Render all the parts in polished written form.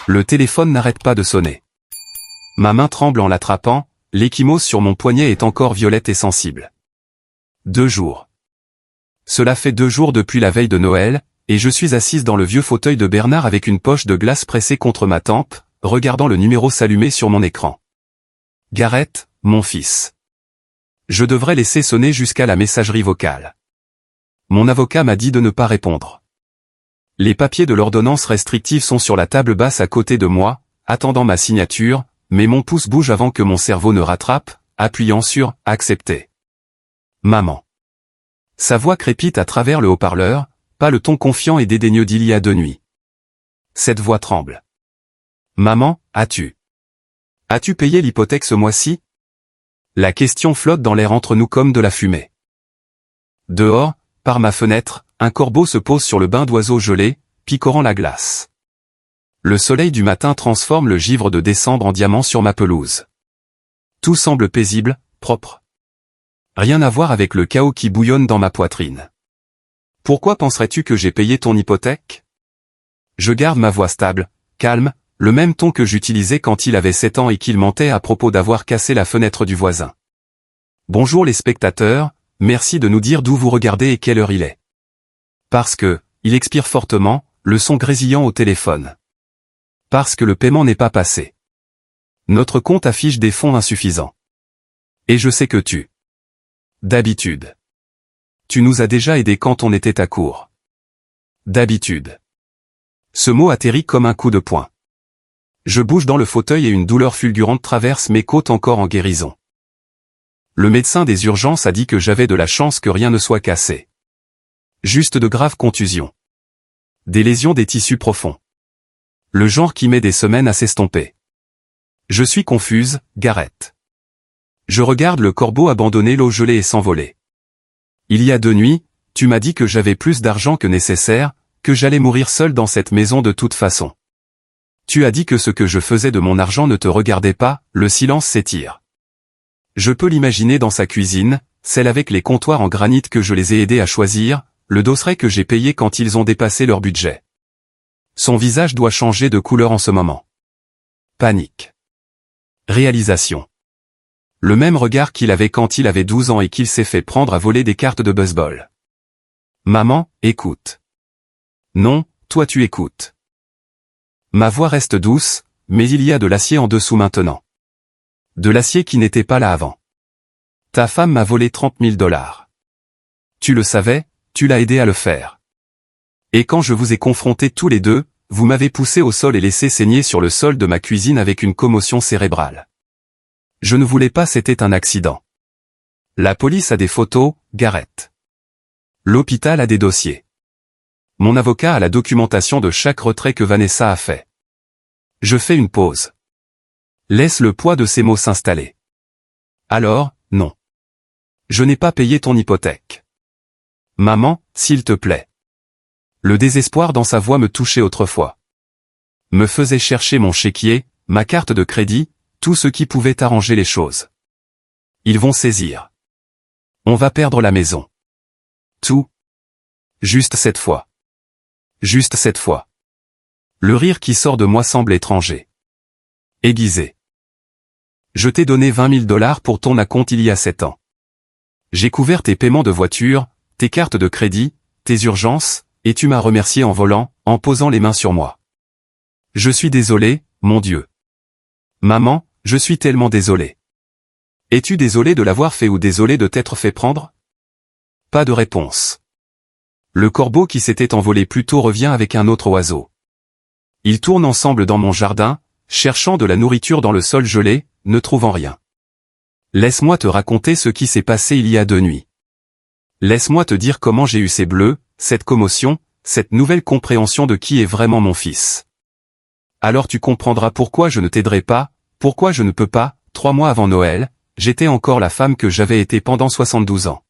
Le téléphone n'arrête pas de sonner. Ma main tremble en l'attrapant, l'échymose sur mon poignet est encore violette et sensible. 2 jours. Cela fait 2 jours depuis la veille de Noël, et je suis assise dans le vieux fauteuil de Bernard avec une poche de glace pressée contre ma tempe, regardant le numéro s'allumer sur mon écran. Gareth, mon fils. Je devrais laisser sonner jusqu'à la messagerie vocale. Mon avocat m'a dit de ne pas répondre. Les papiers de l'ordonnance restrictive sont sur la table basse à côté de moi, attendant ma signature, mais mon pouce bouge avant que mon cerveau ne rattrape, appuyant sur « Accepter ». Maman. Sa voix crépite à travers le haut-parleur, pas le ton confiant et dédaigneux d'il y a 2 nuits. Cette voix tremble. Maman, as-tu payé l'hypothèque ce mois-ci? La question flotte dans l'air entre nous comme de la fumée. Dehors, par ma fenêtre, un corbeau se pose sur le bain d'oiseaux gelé, picorant la glace. Le soleil du matin transforme le givre de décembre en diamant sur ma pelouse. Tout semble paisible, propre. Rien à voir avec le chaos qui bouillonne dans ma poitrine. Pourquoi penserais-tu que j'ai payé ton hypothèque? Je garde ma voix stable, calme, le même ton que j'utilisais quand il avait 7 ans et qu'il mentait à propos d'avoir cassé la fenêtre du voisin. Bonjour les spectateurs, merci de nous dire d'où vous regardez et quelle heure il est. Parce que, il expire fortement, le son grésillant au téléphone. Parce que le paiement n'est pas passé. Notre compte affiche des fonds insuffisants. Et je sais que d'habitude. Tu nous as déjà aidés quand on était à court. D'habitude. Ce mot atterrit comme un coup de poing. Je bouge dans le fauteuil et une douleur fulgurante traverse mes côtes encore en guérison. Le médecin des urgences a dit que j'avais de la chance que rien ne soit cassé. Juste de graves contusions. Des lésions des tissus profonds. Le genre qui met des semaines à s'estomper. Je suis confuse, Gareth. Je regarde le corbeau abandonner l'eau gelée et s'envoler. Il y a 2 nuits, tu m'as dit que j'avais plus d'argent que nécessaire, que j'allais mourir seul dans cette maison de toute façon. Tu as dit que ce que je faisais de mon argent ne te regardait pas, le silence s'étire. Je peux l'imaginer dans sa cuisine, celle avec les comptoirs en granit que je les ai aidés à choisir, le dosseret que j'ai payé quand ils ont dépassé leur budget. Son visage doit changer de couleur en ce moment. Panique. Réalisation. Le même regard qu'il avait quand il avait 12 ans et qu'il s'est fait prendre à voler des cartes de baseball. Maman, écoute. Non, toi tu écoutes. Ma voix reste douce, mais il y a de l'acier en dessous maintenant. De l'acier qui n'était pas là avant. Ta femme m'a volé 30 000 $. Tu le savais, tu l'as aidé à le faire. Et quand je vous ai confrontés tous les deux, vous m'avez poussé au sol et laissé saigner sur le sol de ma cuisine avec une commotion cérébrale. Je ne voulais pas, c'était un accident. La police a des photos, Gareth. L'hôpital a des dossiers. Mon avocat a la documentation de chaque retrait que Vanessa a fait. Je fais une pause. Laisse le poids de ces mots s'installer. Alors, non. Je n'ai pas payé ton hypothèque. Maman, s'il te plaît. Le désespoir dans sa voix me touchait autrefois. Me faisait chercher mon chéquier, ma carte de crédit, tout ce qui pouvait arranger les choses. Ils vont saisir. On va perdre la maison. Tout. Juste cette fois. Juste cette fois. Le rire qui sort de moi semble étranger. Aiguisé. Je t'ai donné 20 000 $ pour ton acompte il y a 7 ans. J'ai couvert tes paiements de voiture, tes cartes de crédit, tes urgences, et tu m'as remercié en volant, en posant les mains sur moi. Je suis désolé, mon Dieu. Maman, je suis tellement désolé. Es-tu désolé de l'avoir fait ou désolé de t'être fait prendre? Pas de réponse. Le corbeau qui s'était envolé plus tôt revient avec un autre oiseau. Ils tournent ensemble dans mon jardin, cherchant de la nourriture dans le sol gelé, ne trouvant rien. Laisse-moi te raconter ce qui s'est passé il y a 2 nuits. Laisse-moi te dire comment j'ai eu ces bleus, cette commotion, cette nouvelle compréhension de qui est vraiment mon fils. Alors tu comprendras pourquoi je ne t'aiderai pas, pourquoi je ne peux pas. 3 mois avant Noël, j'étais encore la femme que j'avais été pendant 72 ans.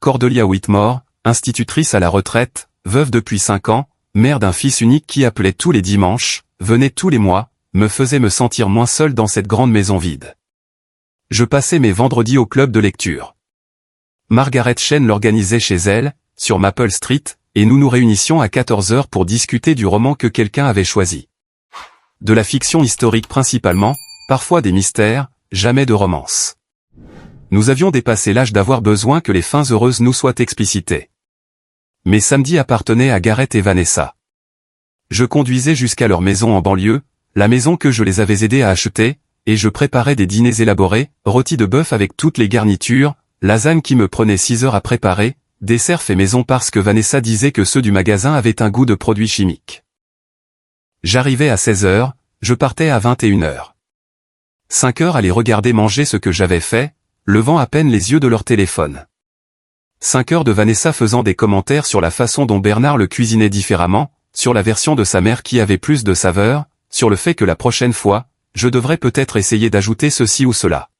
Cordelia Whitmore, institutrice à la retraite, veuve depuis 5 ans, mère d'un fils unique qui appelait tous les dimanches, venait tous les mois, me faisait me sentir moins seul dans cette grande maison vide. Je passais mes vendredis au club de lecture. Margaret Chen l'organisait chez elle, sur Maple Street, et nous nous réunissions à 14 h pour discuter du roman que quelqu'un avait choisi. de la fiction historique principalement, parfois des mystères, jamais de romance. Nous avions dépassé l'âge d'avoir besoin que les fins heureuses nous soient explicitées. Mes samedis appartenaient à Gareth et Vanessa. Je conduisais jusqu'à leur maison en banlieue, la maison que je les avais aidés à acheter, et je préparais des dîners élaborés, rôtis de bœuf avec toutes les garnitures, lasagne qui me prenait 6 heures à préparer, dessert fait maison parce que Vanessa disait que ceux du magasin avaient un goût de produits chimiques. J'arrivais à 16 heures, je partais à 21 heures. 5 heures à les regarder manger ce que j'avais fait, levant à peine les yeux de leur téléphone. 5 heures de Vanessa faisant des commentaires sur la façon dont Bernard le cuisinait différemment, sur la version de sa mère qui avait plus de saveur, sur le fait que la prochaine fois, je devrais peut-être essayer d'ajouter ceci ou cela.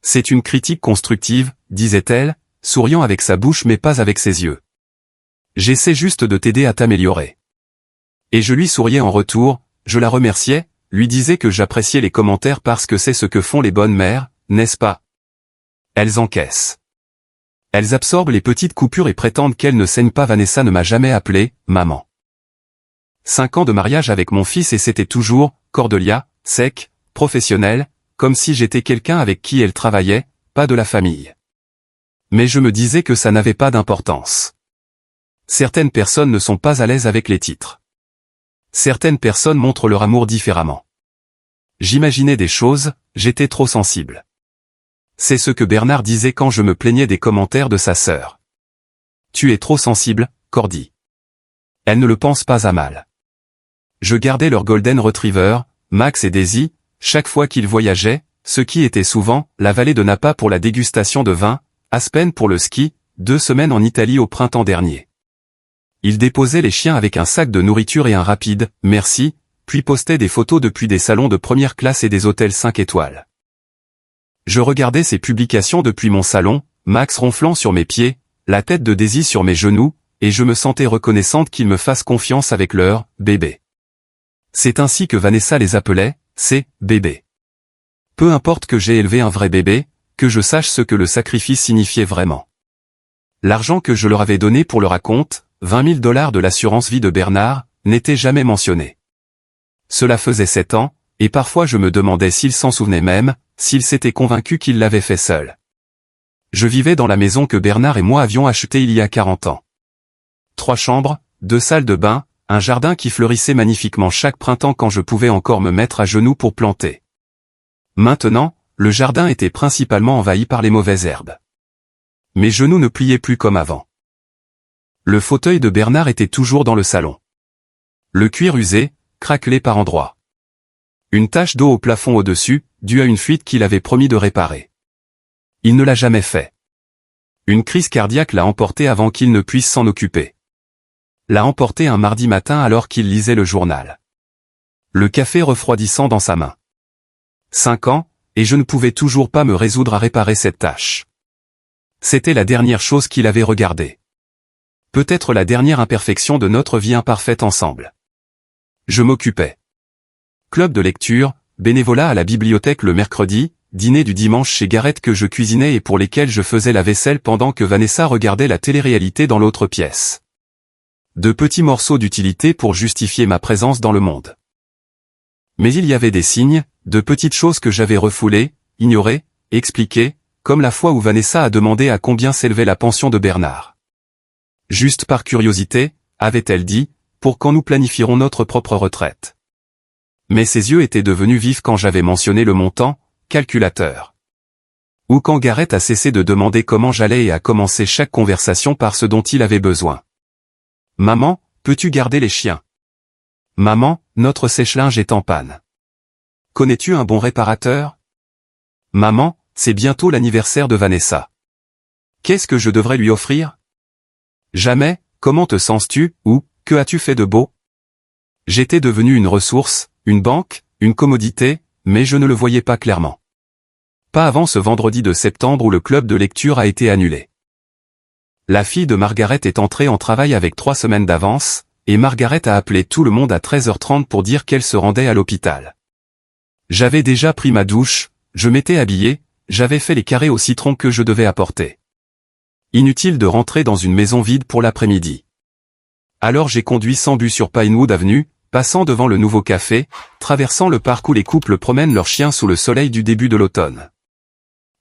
C'est une critique constructive, disait-elle, souriant avec sa bouche mais pas avec ses yeux. J'essaie juste de t'aider à t'améliorer. Et je lui souriais en retour, je la remerciais, lui disais que j'appréciais les commentaires parce que c'est ce que font les bonnes mères, n'est-ce pas? Elles encaissent. Elles absorbent les petites coupures et prétendent qu'elles ne saignent pas. Vanessa ne m'a jamais appelé « maman ». 5 ans de mariage avec mon fils et c'était toujours « Cordelia », sec, professionnel, comme si j'étais quelqu'un avec qui elle travaillait, pas de la famille. Mais je me disais que ça n'avait pas d'importance. Certaines personnes ne sont pas à l'aise avec les titres. Certaines personnes montrent leur amour différemment. J'imaginais des choses, j'étais trop sensible. C'est ce que Bernard disait quand je me plaignais des commentaires de sa sœur. Tu es trop sensible, Cordy. Elle ne le pense pas à mal. Je gardais leur Golden Retriever, Max et Daisy, chaque fois qu'ils voyageaient, ce qui était souvent la vallée de Napa pour la dégustation de vin, Aspen pour le ski, 2 semaines en Italie au printemps dernier. Ils déposaient les chiens avec un sac de nourriture et un rapide « merci », puis postaient des photos depuis des salons de première classe et des hôtels 5 étoiles. Je regardais ces publications depuis mon salon, Max ronflant sur mes pieds, la tête de Daisy sur mes genoux, et je me sentais reconnaissante qu'ils me fassent confiance avec leur « bébé ». C'est ainsi que Vanessa les appelait, ces « bébés ». Peu importe que j'ai élevé un vrai bébé, que je sache ce que le sacrifice signifiait vraiment. L'argent que je leur avais donné pour le raconte, $20 000 de l'assurance vie de Bernard, n'était jamais mentionné. Cela faisait 7 ans, et parfois je me demandais s'il s'en souvenait même, s'il s'était convaincu qu'il l'avait fait seul. Je vivais dans la maison que Bernard et moi avions achetée il y a 40 ans. 3 chambres, 2 salles de bain, un jardin qui fleurissait magnifiquement chaque printemps quand je pouvais encore me mettre à genoux pour planter. Maintenant, le jardin était principalement envahi par les mauvaises herbes. Mes genoux ne pliaient plus comme avant. Le fauteuil de Bernard était toujours dans le salon. Le cuir usé, craquelé par endroits. Une tache d'eau au plafond au-dessus, due à une fuite qu'il avait promis de réparer. Il ne l'a jamais fait. Une crise cardiaque l'a emporté avant qu'il ne puisse s'en occuper. L'a emporté un mardi matin alors qu'il lisait le journal. Le café refroidissant dans sa main. 5 ans, et je ne pouvais toujours pas me résoudre à réparer cette tâche. C'était la dernière chose qu'il avait regardée. Peut-être la dernière imperfection de notre vie imparfaite ensemble. Je m'occupais. Club de lecture, bénévolat à la bibliothèque le mercredi, dîner du dimanche chez Gareth que je cuisinais et pour lesquels je faisais la vaisselle pendant que Vanessa regardait la télé-réalité dans l'autre pièce. De petits morceaux d'utilité pour justifier ma présence dans le monde. Mais il y avait des signes, de petites choses que j'avais refoulées, ignorées, expliquées, comme la fois où Vanessa a demandé à combien s'élevait la pension de Bernard. Juste par curiosité, avait-elle dit, pour quand nous planifierons notre propre retraite. Mais ses yeux étaient devenus vifs quand j'avais mentionné le montant, calculateur. Ou quand Gareth a cessé de demander comment j'allais et a commencé chaque conversation par ce dont il avait besoin. Maman, peux-tu garder les chiens? Maman, notre sèche-linge est en panne. Connais-tu un bon réparateur? Maman, c'est bientôt l'anniversaire de Vanessa. Qu'est-ce que je devrais lui offrir? Jamais, comment te sens-tu, ou, que as-tu fait de beau? J'étais devenu une ressource, une banque, une commodité, mais je ne le voyais pas clairement. Pas avant ce vendredi de septembre où le club de lecture a été annulé. La fille de Margaret est entrée en travail avec 3 semaines d'avance, et Margaret a appelé tout le monde à 13h30 pour dire qu'elle se rendait à l'hôpital. J'avais déjà pris ma douche, je m'étais habillé, j'avais fait les carrés au citron que je devais apporter. Inutile de rentrer dans une maison vide pour l'après-midi. Alors j'ai conduit sans but sur Pinewood Avenue, passant devant le nouveau café, traversant le parc où les couples promènent leurs chiens sous le soleil du début de l'automne.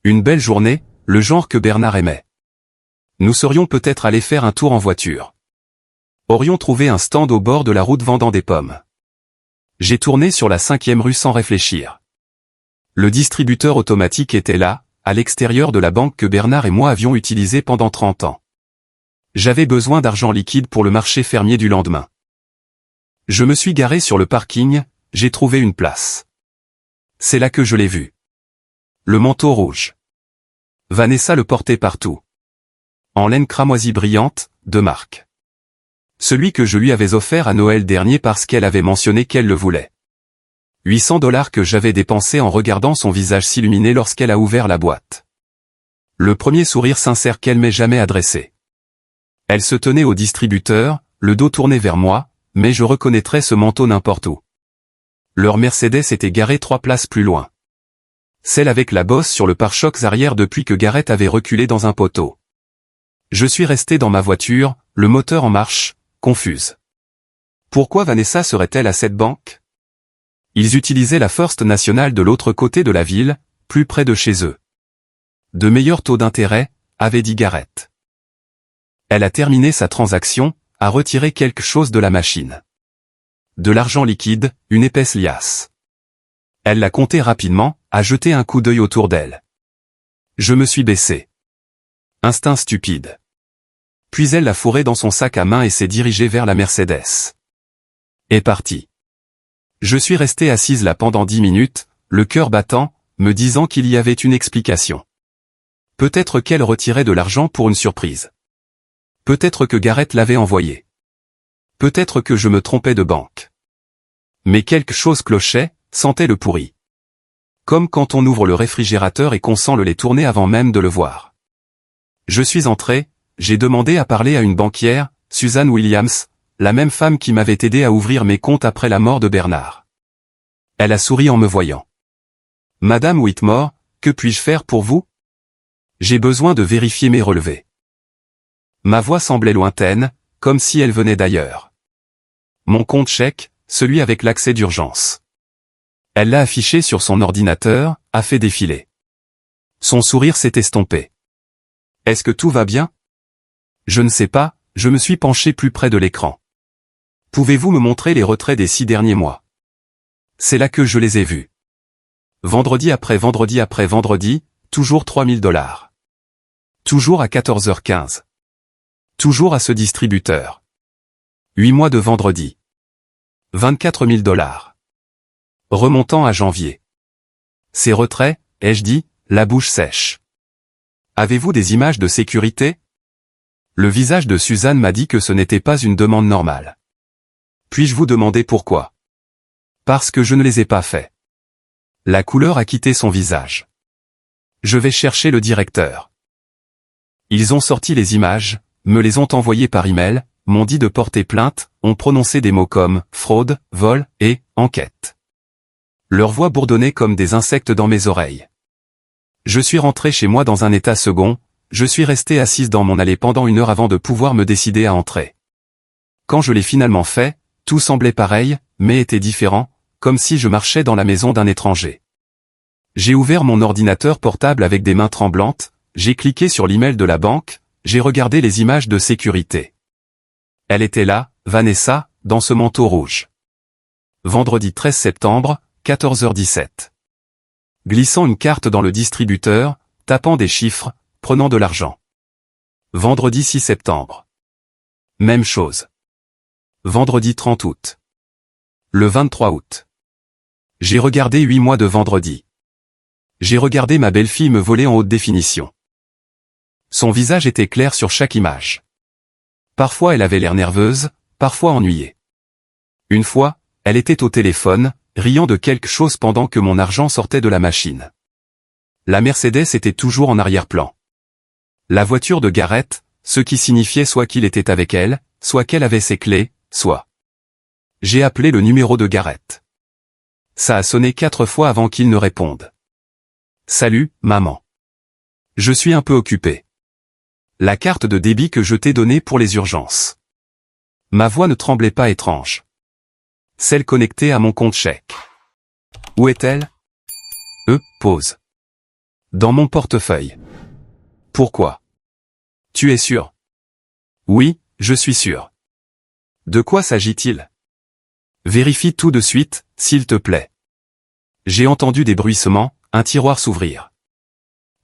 Une belle journée, le genre que Bernard aimait. Nous serions peut-être allés faire un tour en voiture. Aurions trouvé un stand au bord de la route vendant des pommes. J'ai tourné sur la 5e rue sans réfléchir. Le distributeur automatique était là, à l'extérieur de la banque que Bernard et moi avions utilisée pendant 30 ans. J'avais besoin d'argent liquide pour le marché fermier du lendemain. Je me suis garé sur le parking, j'ai trouvé une place. C'est là que je l'ai vu. Le manteau rouge. Vanessa le portait partout. En laine cramoisie brillante, de marque. Celui que je lui avais offert à Noël dernier parce qu'elle avait mentionné qu'elle le voulait. $800 que j'avais dépensé en regardant son visage s'illuminer lorsqu'elle a ouvert la boîte. Le premier sourire sincère qu'elle m'ait jamais adressé. Elle se tenait au distributeur, le dos tourné vers moi, mais je reconnaîtrais ce manteau n'importe où. Leur Mercedes était garée 3 places plus loin. Celle avec la bosse sur le pare-chocs arrière depuis que Garrett avait reculé dans un poteau. Je suis resté dans ma voiture, le moteur en marche, confuse. Pourquoi Vanessa serait-elle à cette banque? Ils utilisaient la First National de l'autre côté de la ville, plus près de chez eux. De meilleurs taux d'intérêt, avait dit Garrett. Elle a terminé sa transaction, a retiré quelque chose de la machine. De l'argent liquide, une épaisse liasse. Elle l'a compté rapidement, a jeté un coup d'œil autour d'elle. Je me suis baissé. Instinct stupide. Puis elle l'a fourré dans son sac à main et s'est dirigée vers la Mercedes. Est partie. Je suis resté assise là pendant 10 minutes, le cœur battant, me disant qu'il y avait une explication. Peut-être qu'elle retirait de l'argent pour une surprise. Peut-être que Garrett l'avait envoyé. Peut-être que je me trompais de banque. Mais quelque chose clochait, sentait le pourri. Comme quand on ouvre le réfrigérateur et qu'on sent le lait tourner avant même de le voir. Je suis entré, j'ai demandé à parler à une banquière, Suzanne Williams, la même femme qui m'avait aidé à ouvrir mes comptes après la mort de Bernard. Elle a souri en me voyant. Madame Whitmore, que puis-je faire pour vous? J'ai besoin de vérifier mes relevés. Ma voix semblait lointaine, comme si elle venait d'ailleurs. Mon compte chèque, celui avec l'accès d'urgence. Elle l'a affiché sur son ordinateur, a fait défiler. Son sourire s'est estompé. Est-ce que tout va bien? Je ne sais pas, je me suis penché plus près de l'écran. Pouvez-vous me montrer les retraits des 6 derniers mois? C'est là que je les ai vus. Vendredi après vendredi après vendredi, toujours $3000. Toujours à 14h15. Toujours à ce distributeur. 8 mois de vendredi. $24 000. Remontant à janvier. Ces retraits, ai-je dit, la bouche sèche. Avez-vous des images de sécurité? Le visage de Suzanne m'a dit que ce n'était pas une demande normale. Puis-je vous demander pourquoi? Parce que je ne les ai pas faits. La couleur a quitté son visage. Je vais chercher le directeur. Ils ont sorti les images, me les ont envoyées par email, m'ont dit de porter plainte, ont prononcé des mots comme fraude, vol et enquête. Leur voix bourdonnait comme des insectes dans mes oreilles. Je suis rentré chez moi dans un état second, je suis resté assise dans mon allée pendant 1 heure avant de pouvoir me décider à entrer. Quand je l'ai finalement fait, tout semblait pareil, mais était différent, comme si je marchais dans la maison d'un étranger. J'ai ouvert mon ordinateur portable avec des mains tremblantes, j'ai cliqué sur l'email de la banque, j'ai regardé les images de sécurité. Elle était là, Vanessa, dans ce manteau rouge. Vendredi 13 septembre, 14h17. Glissant une carte dans le distributeur, tapant des chiffres, prenant de l'argent. Vendredi 6 septembre. Même chose. Vendredi 30 août. Le 23 août. J'ai regardé 8 mois de vendredi. J'ai regardé ma belle-fille me voler en haute définition. Son visage était clair sur chaque image. Parfois elle avait l'air nerveuse, parfois ennuyée. Une fois, elle était au téléphone, riant de quelque chose pendant que mon argent sortait de la machine. La Mercedes était toujours en arrière-plan. La voiture de Garrett, ce qui signifiait soit qu'il était avec elle, soit qu'elle avait ses clés, soit. J'ai appelé le numéro de Garrett. Ça a sonné 4 fois avant qu'il ne réponde. Salut, maman. Je suis un peu occupé. La carte de débit que je t'ai donnée pour les urgences. Ma voix ne tremblait pas étrange. Celle connectée à mon compte chèque. Où est-elle? Pause. Dans mon portefeuille. Pourquoi? Tu es sûr? Oui, je suis sûr. De quoi s'agit-il? Vérifie tout de suite, s'il te plaît. J'ai entendu des bruissements, un tiroir s'ouvrir.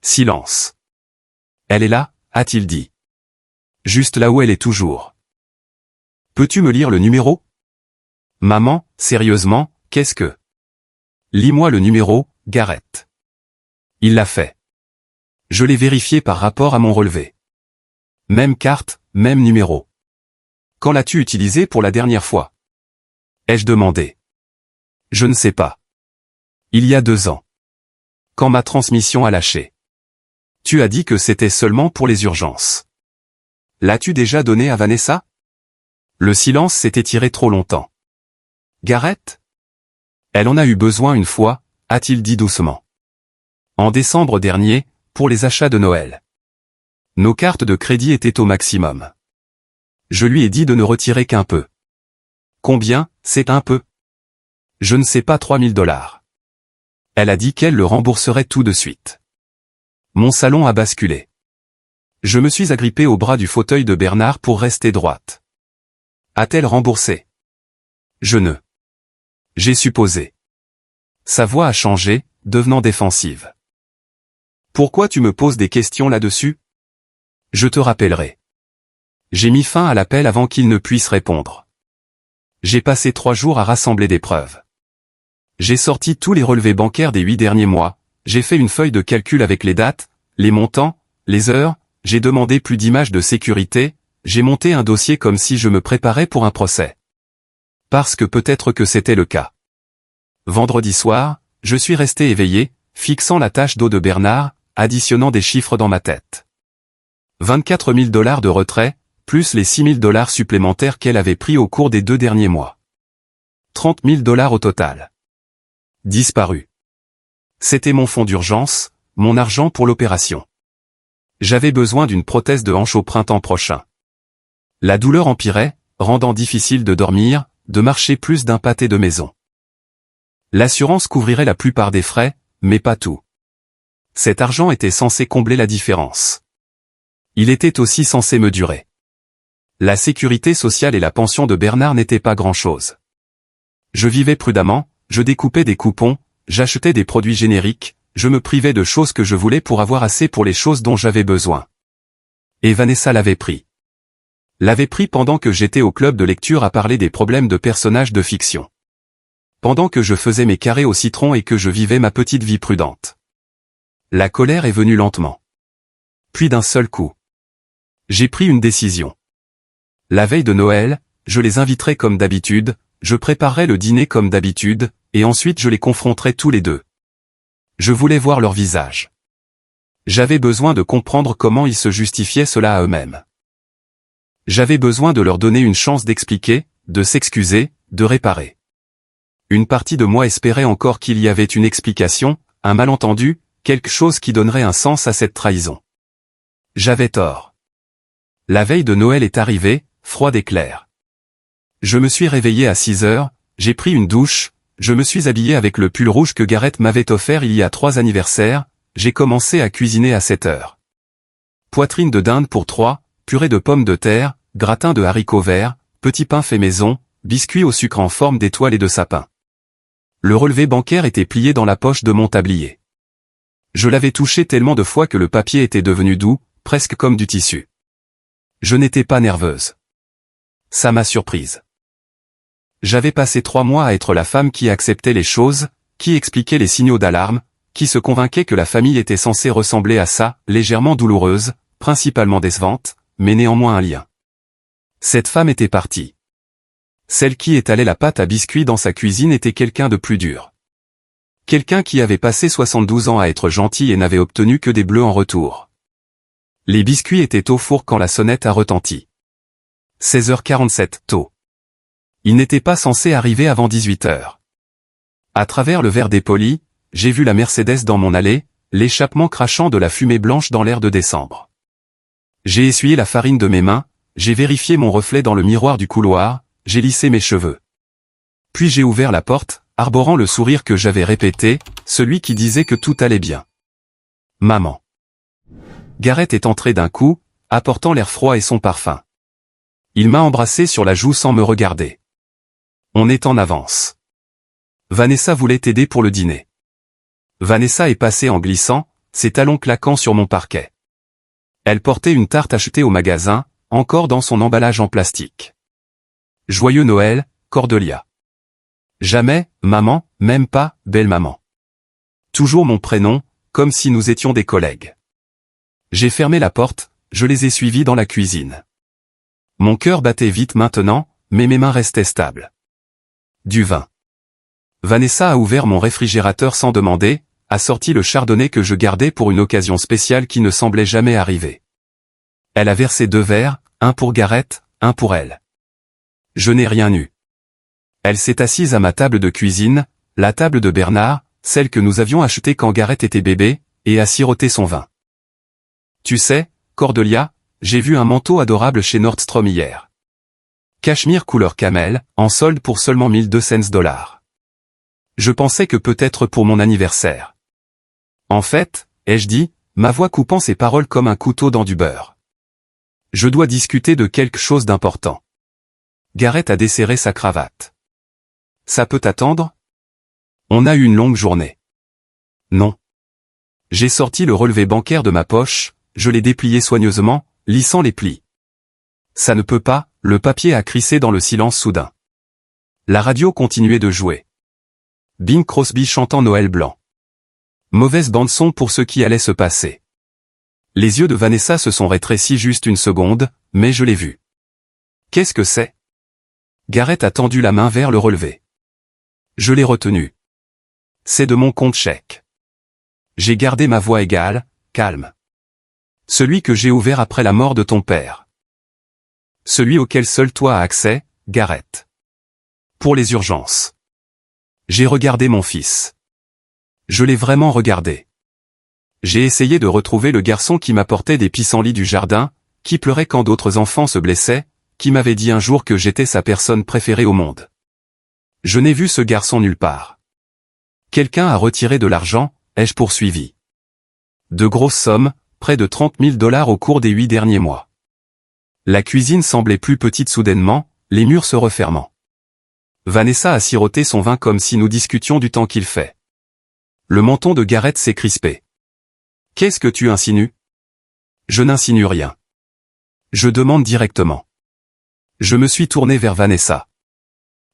Silence. Elle est là, a-t-il dit. Juste là où elle est toujours. Peux-tu me lire le numéro? Maman, sérieusement, qu'est-ce que? Lis-moi le numéro, Gareth. Il l'a fait. Je l'ai vérifié par rapport à mon relevé. Même carte, même numéro. Quand l'as-tu utilisé pour la dernière fois? Ai-je demandé. Je ne sais pas. Il y a 2 ans. Quand ma transmission a lâché. Tu as dit que c'était seulement pour les urgences. L'as-tu déjà donné à Vanessa? Le silence s'est étiré trop longtemps. Gareth? Elle en a eu besoin une fois, a-t-il dit doucement. En décembre dernier, pour les achats de Noël. Nos cartes de crédit étaient au maximum. Je lui ai dit de ne retirer qu'un peu. Combien, c'est un peu? Je ne sais pas, $3000. Elle a dit qu'elle le rembourserait tout de suite. Mon salon a basculé. Je me suis agrippé au bras du fauteuil de Bernard pour rester droite. A-t-elle remboursé? Je ne. J'ai supposé. Sa voix a changé, devenant défensive. Pourquoi tu me poses des questions là-dessus? Je te rappellerai. J'ai mis fin à l'appel avant qu'il ne puisse répondre. J'ai passé 3 jours à rassembler des preuves. J'ai sorti tous les relevés bancaires des 8 derniers mois, j'ai fait une feuille de calcul avec les dates, les montants, les heures, j'ai demandé plus d'images de sécurité, j'ai monté un dossier comme si je me préparais pour un procès. Parce que peut-être que c'était le cas. Vendredi soir, je suis resté éveillé, fixant la tache d'eau de Bernard, additionnant des chiffres dans ma tête. $24 000 de retrait, plus les $6 000 supplémentaires qu'elle avait pris au cours des 2 derniers mois. $30 000 au total. Disparu. C'était mon fonds d'urgence, mon argent pour l'opération. J'avais besoin d'une prothèse de hanche au printemps prochain. La douleur empirait, rendant difficile de dormir, de marcher plus d'un pâté de maison. L'assurance couvrirait la plupart des frais, mais pas tout. Cet argent était censé combler la différence. Il était aussi censé me durer. La sécurité sociale et la pension de Bernard n'étaient pas grand-chose. Je vivais prudemment, je découpais des coupons, j'achetais des produits génériques, je me privais de choses que je voulais pour avoir assez pour les choses dont j'avais besoin. Et Vanessa l'avait pris. L'avait pris pendant que j'étais au club de lecture à parler des problèmes de personnages de fiction. Pendant que je faisais mes carrés au citron et que je vivais ma petite vie prudente. La colère est venue lentement. Puis d'un seul coup. J'ai pris une décision. La veille de Noël, je les inviterai comme d'habitude, je préparerai le dîner comme d'habitude, et ensuite je les confronterai tous les deux. Je voulais voir leur visage. J'avais besoin de comprendre comment ils se justifiaient cela à eux-mêmes. J'avais besoin de leur donner une chance d'expliquer, de s'excuser, de réparer. Une partie de moi espérait encore qu'il y avait une explication, un malentendu, quelque chose qui donnerait un sens à cette trahison. J'avais tort. La veille de Noël est arrivée, froide et claire. Je me suis réveillé à 6 heures, j'ai pris une douche, je me suis habillé avec le pull rouge que Gareth m'avait offert il y a 3 anniversaires, j'ai commencé à cuisiner à 7 heures. Poitrine de dinde pour 3, purée de pommes de terre, gratin de haricots verts, petit pain fait maison, biscuits au sucre en forme d'étoile et de sapin. Le relevé bancaire était plié dans la poche de mon tablier. Je l'avais touché tellement de fois que le papier était devenu doux, presque comme du tissu. Je n'étais pas nerveuse. Ça m'a surprise. J'avais passé 3 mois à être la femme qui acceptait les choses, qui expliquait les signaux d'alarme, qui se convainquait que la famille était censée ressembler à ça, légèrement douloureuse, principalement décevante, mais néanmoins un lien. Cette femme était partie. Celle qui étalait la pâte à biscuits dans sa cuisine était quelqu'un de plus dur. Quelqu'un qui avait passé 72 ans à être gentil et n'avait obtenu que des bleus en retour. Les biscuits étaient au four quand la sonnette a retenti. 16h47, tôt. Il n'était pas censé arriver avant 18h. À travers le verre dépoli, j'ai vu la Mercedes dans mon allée, l'échappement crachant de la fumée blanche dans l'air de décembre. J'ai essuyé la farine de mes mains, j'ai vérifié mon reflet dans le miroir du couloir, j'ai lissé mes cheveux. Puis j'ai ouvert la porte, arborant le sourire que j'avais répété, celui qui disait que tout allait bien. Maman. Gareth est entré d'un coup, apportant l'air froid et son parfum. Il m'a embrassé sur la joue sans me regarder. On est en avance. Vanessa voulait t'aider pour le dîner. Vanessa est passée en glissant, ses talons claquant sur mon parquet. Elle portait une tarte achetée au magasin, encore dans son emballage en plastique. Joyeux Noël, Cordelia. Jamais, maman, même pas, belle maman. Toujours mon prénom, comme si nous étions des collègues. J'ai fermé la porte, je les ai suivis dans la cuisine. Mon cœur battait vite maintenant, mais mes mains restaient stables. Du vin. Vanessa a ouvert mon réfrigérateur sans demander, a sorti le chardonnay que je gardais pour une occasion spéciale qui ne semblait jamais arriver. Elle a versé 2 verres, un pour Gareth, un pour elle. Je n'ai rien eu. Elle s'est assise à ma table de cuisine, la table de Bernard, celle que nous avions achetée quand Gareth était bébé, et a siroté son vin. Tu sais, Cordelia, j'ai vu un manteau adorable chez Nordstrom hier. Cachemire couleur camel, en solde pour seulement 1200 $. Je pensais que peut-être pour mon anniversaire. En fait, ai-je dit, ma voix coupant ses paroles comme un couteau dans du beurre. Je dois discuter de quelque chose d'important. Gareth a desserré sa cravate. Ça peut attendre? On a eu une longue journée. Non. J'ai sorti le relevé bancaire de ma poche, je l'ai déplié soigneusement, lissant les plis. Ça ne peut pas, le papier a crissé dans le silence soudain. La radio continuait de jouer. Bing Crosby chantant Noël blanc. Mauvaise bande-son pour ce qui allait se passer. Les yeux de Vanessa se sont rétrécis juste une seconde, mais je l'ai vu. Qu'est-ce que c'est? Gareth a tendu la main vers le relevé. Je l'ai retenu. C'est de mon compte chèque. J'ai gardé ma voix égale, calme. Celui que j'ai ouvert après la mort de ton père. Celui auquel seul toi as accès, Gareth. Pour les urgences. J'ai regardé mon fils. Je l'ai vraiment regardé. J'ai essayé de retrouver le garçon qui m'apportait des pissenlits du jardin, qui pleurait quand d'autres enfants se blessaient, qui m'avait dit un jour que j'étais sa personne préférée au monde. Je n'ai vu ce garçon nulle part. Quelqu'un a retiré de l'argent, ai-je poursuivi. De grosses sommes, près de 30 000 $ au cours des 8 derniers mois. La cuisine semblait plus petite soudainement, les murs se refermant. Vanessa a siroté son vin comme si nous discutions du temps qu'il fait. Le menton de Gareth s'est crispé. Qu'est-ce que tu insinues? Je n'insinue rien. Je demande directement. Je me suis tourné vers Vanessa.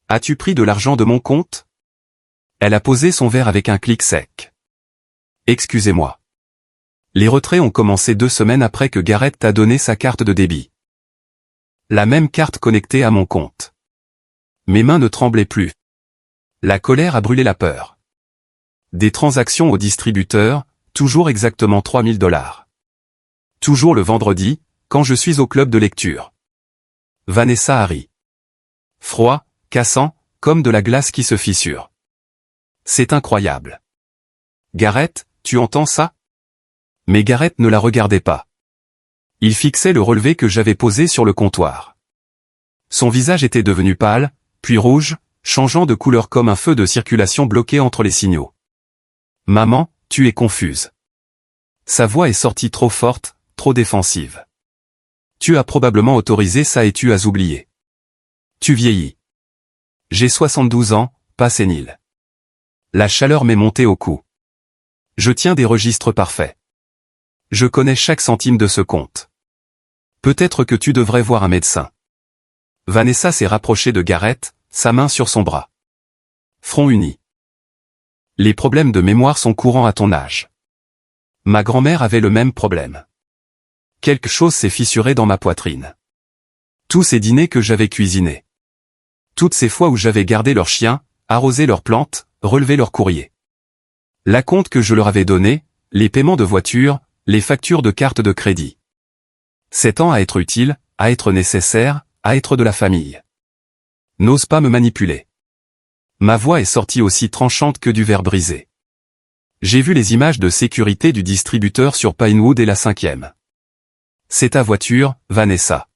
As-tu pris de l'argent de mon compte? Elle a posé son verre avec un clic sec. Excusez-moi. Les retraits ont commencé 2 semaines après que Gareth t'a donné sa carte de débit. La même carte connectée à mon compte. Mes mains ne tremblaient plus. La colère a brûlé la peur. Des transactions au distributeur, toujours exactement 3 000 $. Toujours le vendredi, quand je suis au club de lecture. Vanessa a ri. Froid, cassant, comme de la glace qui se fissure. C'est incroyable. Gareth, tu entends ça? Mais Gareth ne la regardait pas. Il fixait le relevé que j'avais posé sur le comptoir. Son visage était devenu pâle, puis rouge, changeant de couleur comme un feu de circulation bloqué entre les signaux. Maman, tu es confuse. Sa voix est sortie trop forte, trop défensive. Tu as probablement autorisé ça et tu as oublié. Tu vieillis. J'ai 72 ans, pas sénile. La chaleur m'est montée au cou. Je tiens des registres parfaits. Je connais chaque centime de ce compte. Peut-être que tu devrais voir un médecin. Vanessa s'est rapprochée de Gareth, sa main sur son bras. Front uni. Les problèmes de mémoire sont courants à ton âge. Ma grand-mère avait le même problème. Quelque chose s'est fissuré dans ma poitrine. Tous ces dîners que j'avais cuisinés. Toutes ces fois où j'avais gardé leurs chiens, arrosé leurs plantes, relevé leurs courriers. L'acompte que je leur avais donné, les paiements de voiture, les factures de carte de crédit. 7 ans à être utile, à être nécessaire, à être de la famille. N'ose pas me manipuler. Ma voix est sortie aussi tranchante que du verre brisé. J'ai vu les images de sécurité du distributeur sur Pinewood et la 5e. C'est ta voiture, Vanessa.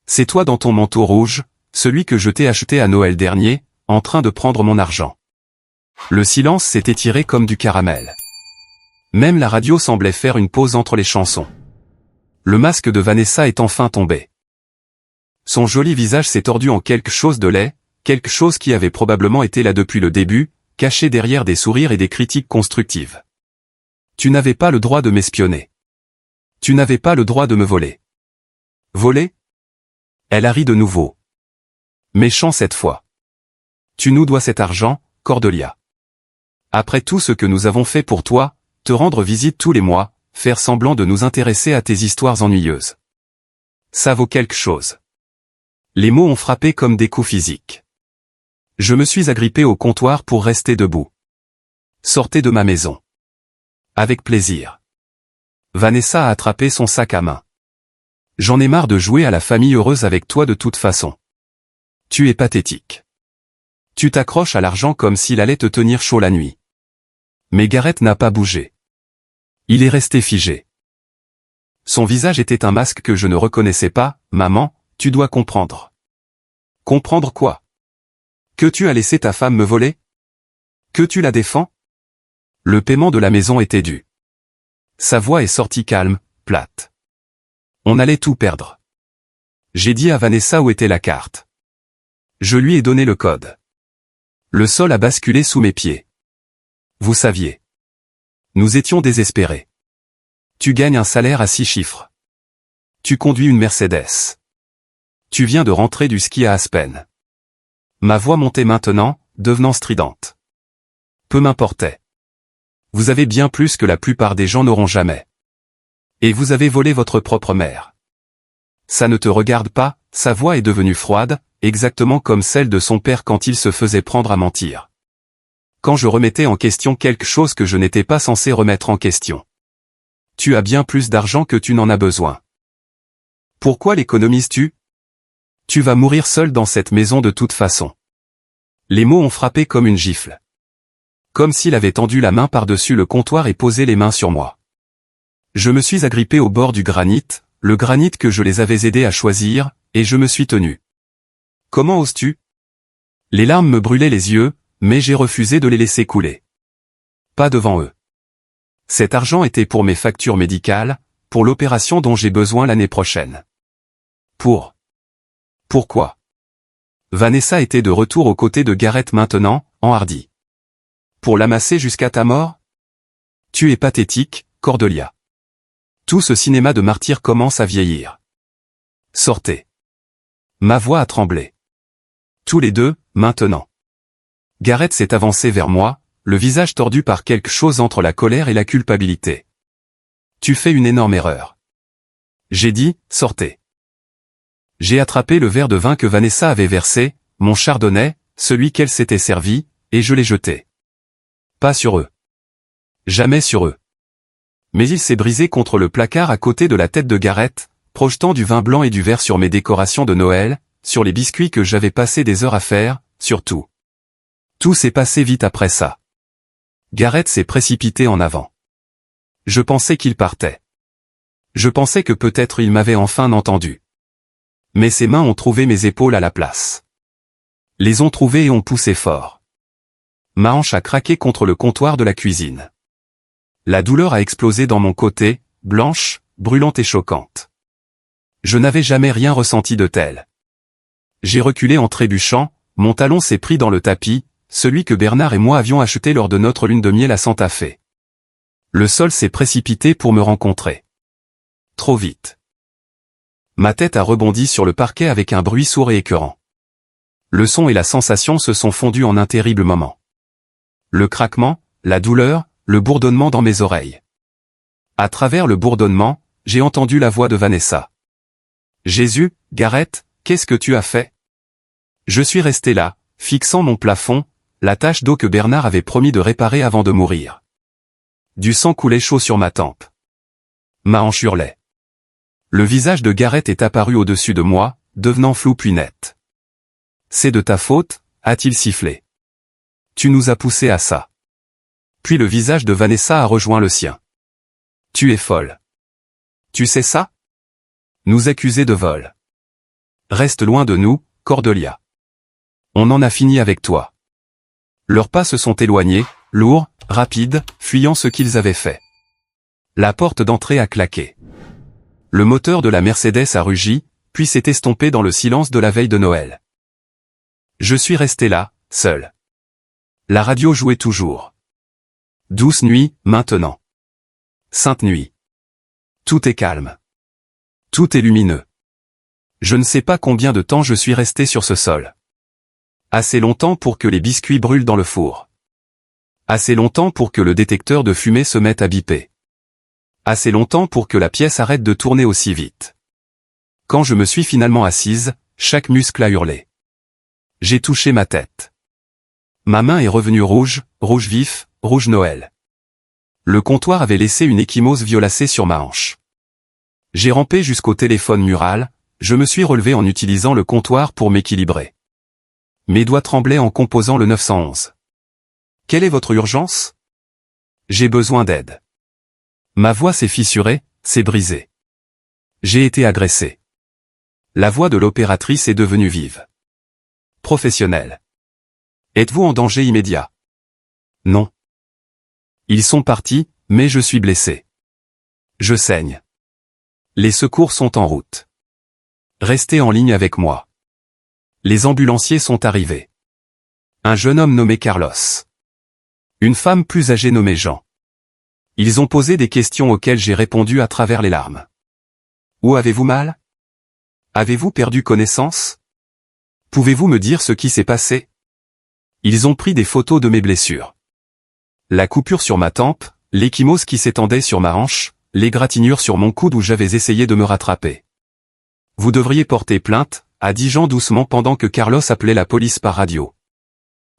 C'est toi dans ton manteau rouge, celui que je t'ai acheté à Noël dernier, en train de prendre mon argent. Le silence s'est étiré comme du caramel. Même la radio semblait faire une pause entre les chansons. Le masque de Vanessa est enfin tombé. Son joli visage s'est tordu en quelque chose de laid, quelque chose qui avait probablement été là depuis le début, caché derrière des sourires et des critiques constructives. Tu n'avais pas le droit de m'espionner. Tu n'avais pas le droit de me voler. Voler? Elle a ri de nouveau. Méchant cette fois. Tu nous dois cet argent, Cordelia. Après tout ce que nous avons fait pour toi, te rendre visite tous les mois, faire semblant de nous intéresser à tes histoires ennuyeuses. Ça vaut quelque chose. Les mots ont frappé comme des coups physiques. Je me suis agrippé au comptoir pour rester debout. Sortez de ma maison. Avec plaisir. Vanessa a attrapé son sac à main. J'en ai marre de jouer à la famille heureuse avec toi de toute façon. Tu es pathétique. Tu t'accroches à l'argent comme s'il allait te tenir chaud la nuit. Mais Garrett n'a pas bougé. Il est resté figé. Son visage était un masque que je ne reconnaissais pas. Maman, tu dois comprendre. Comprendre quoi? Que tu as laissé ta femme me voler? Que tu la défends? Le paiement de la maison était dû. Sa voix est sortie calme, plate. On allait tout perdre. J'ai dit à Vanessa où était la carte. Je lui ai donné le code. Le sol a basculé sous mes pieds. Vous saviez. Nous étions désespérés. Tu gagnes un salaire à 6 chiffres. Tu conduis une Mercedes. Tu viens de rentrer du ski à Aspen. Ma voix montait maintenant, devenant stridente. Peu m'importait. Vous avez bien plus que la plupart des gens n'auront jamais. Et vous avez volé votre propre mère. Ça ne te regarde pas, sa voix est devenue froide, exactement comme celle de son père quand il se faisait prendre à mentir. Quand je remettais en question quelque chose que je n'étais pas censé remettre en question. Tu as bien plus d'argent que tu n'en as besoin. Pourquoi l'économises-tu? Tu vas mourir seul dans cette maison de toute façon. Les mots ont frappé comme une gifle. Comme s'il avait tendu la main par-dessus le comptoir et posé les mains sur moi. Je me suis agrippé au bord du granit, le granit que je les avais aidés à choisir, et je me suis tenu. Comment oses-tu? Les larmes me brûlaient les yeux, mais j'ai refusé de les laisser couler. Pas devant eux. Cet argent était pour mes factures médicales, pour l'opération dont j'ai besoin l'année prochaine. Pourquoi? Vanessa était de retour aux côtés de Garrett maintenant, enhardie. Pour l'amasser jusqu'à ta mort? Tu es pathétique, Cordelia. Tout ce cinéma de martyrs commence à vieillir. Sortez. Ma voix a tremblé. Tous les deux, maintenant. Garrett s'est avancé vers moi, le visage tordu par quelque chose entre la colère et la culpabilité. Tu fais une énorme erreur. J'ai dit, sortez. J'ai attrapé le verre de vin que Vanessa avait versé, mon chardonnay, celui qu'elle s'était servi, et je l'ai jeté. Pas sur eux. Jamais sur eux. Mais il s'est brisé contre le placard à côté de la tête de Garrett, projetant du vin blanc et du verre sur mes décorations de Noël, sur les biscuits que j'avais passé des heures à faire, sur tout. Tout s'est passé vite après ça. Garrett s'est précipité en avant. Je pensais qu'il partait. Je pensais que peut-être il m'avait enfin entendu. Mais ses mains ont trouvé mes épaules à la place. Les ont trouvées et ont poussé fort. Ma hanche a craqué contre le comptoir de la cuisine. La douleur a explosé dans mon côté, blanche, brûlante et choquante. Je n'avais jamais rien ressenti de tel. J'ai reculé en trébuchant, mon talon s'est pris dans le tapis, celui que Bernard et moi avions acheté lors de notre lune de miel à Santa Fe. Le sol s'est précipité pour me rencontrer. Trop vite. Ma tête a rebondi sur le parquet avec un bruit sourd et écœurant. Le son et la sensation se sont fondus en un terrible moment. Le craquement, la douleur, le bourdonnement dans mes oreilles. À travers le bourdonnement, j'ai entendu la voix de Vanessa. Jésus, Garrett, qu'est-ce que tu as fait? Je suis resté là, fixant mon plafond, la tache d'eau que Bernard avait promis de réparer avant de mourir. Du sang coulait chaud sur ma tempe. Ma hanche hurlait. Le visage de Garrett est apparu au-dessus de moi, devenant flou puis net. C'est de ta faute, a-t-il sifflé. Tu nous as poussés à ça. Puis le visage de Vanessa a rejoint le sien. Tu es folle. Tu sais ça? Nous accuser de vol. Reste loin de nous, Cordelia. On en a fini avec toi. Leurs pas se sont éloignés, lourds, rapides, fuyant ce qu'ils avaient fait. La porte d'entrée a claqué. Le moteur de la Mercedes a rugi, puis s'est estompé dans le silence de la veille de Noël. Je suis resté là, seul. La radio jouait toujours. Douce nuit, maintenant. Sainte nuit. Tout est calme. Tout est lumineux. Je ne sais pas combien de temps je suis resté sur ce sol. Assez longtemps pour que les biscuits brûlent dans le four. Assez longtemps pour que le détecteur de fumée se mette à biper. Assez longtemps pour que la pièce arrête de tourner aussi vite. Quand je me suis finalement assise, chaque muscle a hurlé. J'ai touché ma tête. Ma main est revenue rouge, rouge vif, rouge Noël. Le comptoir avait laissé une ecchymose violacée sur ma hanche. J'ai rampé jusqu'au téléphone mural, je me suis relevé en utilisant le comptoir pour m'équilibrer. Mes doigts tremblaient en composant le 911. Quelle est votre urgence? J'ai besoin d'aide. Ma voix s'est fissurée, s'est brisée. J'ai été agressé. La voix de l'opératrice est devenue vive. Professionnelle. Êtes-vous en danger immédiat? Non. Ils sont partis, mais je suis blessé. Je saigne. Les secours sont en route. Restez en ligne avec moi. Les ambulanciers sont arrivés. Un jeune homme nommé Carlos. Une femme plus âgée nommée Jean. Ils ont posé des questions auxquelles j'ai répondu à travers les larmes. Où avez-vous mal? Avez-vous perdu connaissance? Pouvez-vous me dire ce qui s'est passé? Ils ont pris des photos de mes blessures. La coupure sur ma tempe, l'ecchymose qui s'étendait sur ma hanche, l'égratignure sur mon coude où j'avais essayé de me rattraper. Vous devriez porter plainte, a dit Jean doucement pendant que Carlos appelait la police par radio.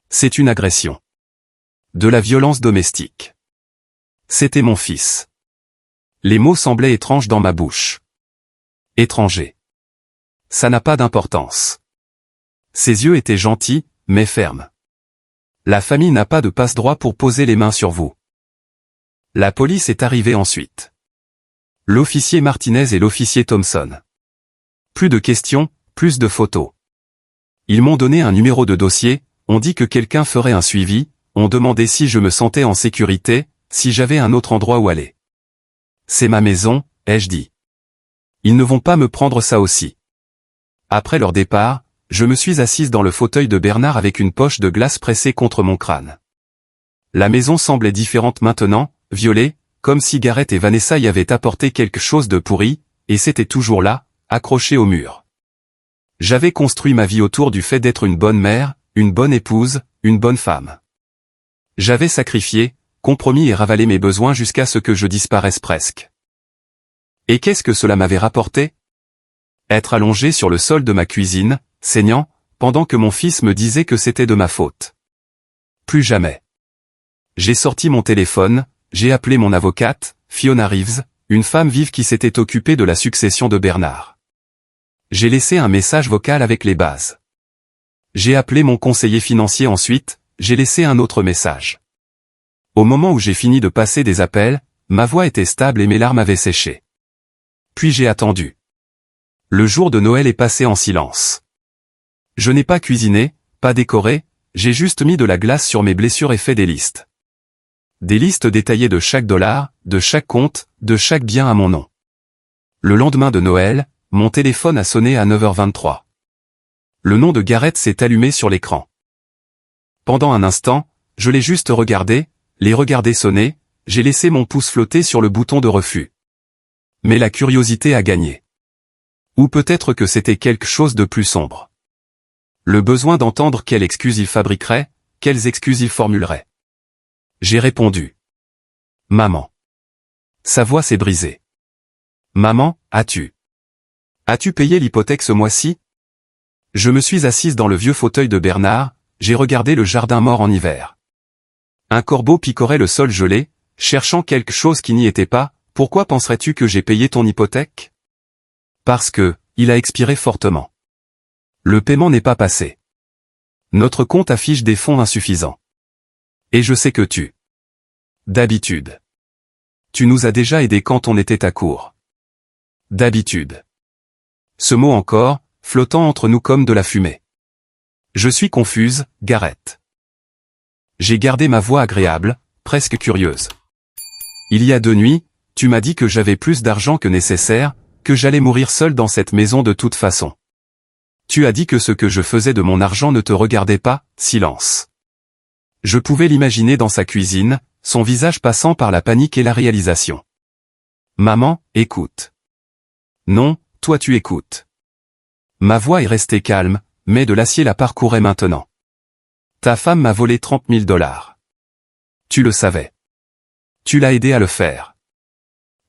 C'est une agression. De la violence domestique. C'était mon fils. Les mots semblaient étranges dans ma bouche. Étranger. Ça n'a pas d'importance. Ses yeux étaient gentils, mais fermes. La famille n'a pas de passe-droit pour poser les mains sur vous. La police est arrivée ensuite. L'officier Martinez et l'officier Thompson. Plus de questions, plus de photos. Ils m'ont donné un numéro de dossier, ont dit que quelqu'un ferait un suivi, ont demandé si je me sentais en sécurité, si j'avais un autre endroit où aller. C'est ma maison, ai-je dit. Ils ne vont pas me prendre ça aussi. Après leur départ, je me suis assise dans le fauteuil de Bernard avec une poche de glace pressée contre mon crâne. La maison semblait différente maintenant, violée, comme si Gareth et Vanessa y avaient apporté quelque chose de pourri, et c'était toujours là, accroché au mur. J'avais construit ma vie autour du fait d'être une bonne mère, une bonne épouse, une bonne femme. J'avais sacrifié, compromis et ravalé mes besoins jusqu'à ce que je disparaisse presque. Et qu'est-ce que cela m'avait rapporté? Être allongé sur le sol de ma cuisine, saignant, pendant que mon fils me disait que c'était de ma faute. Plus jamais. J'ai sorti mon téléphone, j'ai appelé mon avocate, Fiona Reeves, une femme vive qui s'était occupée de la succession de Bernard. J'ai laissé un message vocal avec les bases. J'ai appelé mon conseiller financier ensuite, j'ai laissé un autre message. Au moment où j'ai fini de passer des appels, ma voix était stable et mes larmes avaient séché. Puis j'ai attendu. Le jour de Noël est passé en silence. Je n'ai pas cuisiné, pas décoré, j'ai juste mis de la glace sur mes blessures et fait des listes. Des listes détaillées de chaque dollar, de chaque compte, de chaque bien à mon nom. Le lendemain de Noël, mon téléphone a sonné à 9h23. Le nom de Gareth s'est allumé sur l'écran. Pendant un instant, je l'ai juste regardé, les regarder sonner, j'ai laissé mon pouce flotter sur le bouton de refus. Mais la curiosité a gagné. Ou peut-être que c'était quelque chose de plus sombre. Le besoin d'entendre quelle excuse il fabriquerait, quelles excuses il formulerait. J'ai répondu. Maman. Sa voix s'est brisée. Maman, as-tu payé l'hypothèque ce mois-ci? Je me suis assise dans le vieux fauteuil de Bernard, j'ai regardé le jardin mort en hiver. Un corbeau picorait le sol gelé, cherchant quelque chose qui n'y était pas. Pourquoi penserais-tu que j'ai payé ton hypothèque? Parce que, il a expiré fortement. Le paiement n'est pas passé. Notre compte affiche des fonds insuffisants. Et je sais que d'habitude. Tu nous as déjà aidés quand on était à court. D'habitude. Ce mot encore, flottant entre nous comme de la fumée. Je suis confuse, Gareth. J'ai gardé ma voix agréable, presque curieuse. Il y a 2 nuits, tu m'as dit que j'avais plus d'argent que nécessaire, que j'allais mourir seul dans cette maison de toute façon. Tu as dit que ce que je faisais de mon argent ne te regardait pas, silence. Je pouvais l'imaginer dans sa cuisine, son visage passant par la panique et la réalisation. Maman, écoute. Non, toi tu écoutes. Ma voix est restée calme, mais de l'acier la parcourait maintenant. Ta femme m'a volé 30 000 $. Tu le savais. Tu l'as aidé à le faire.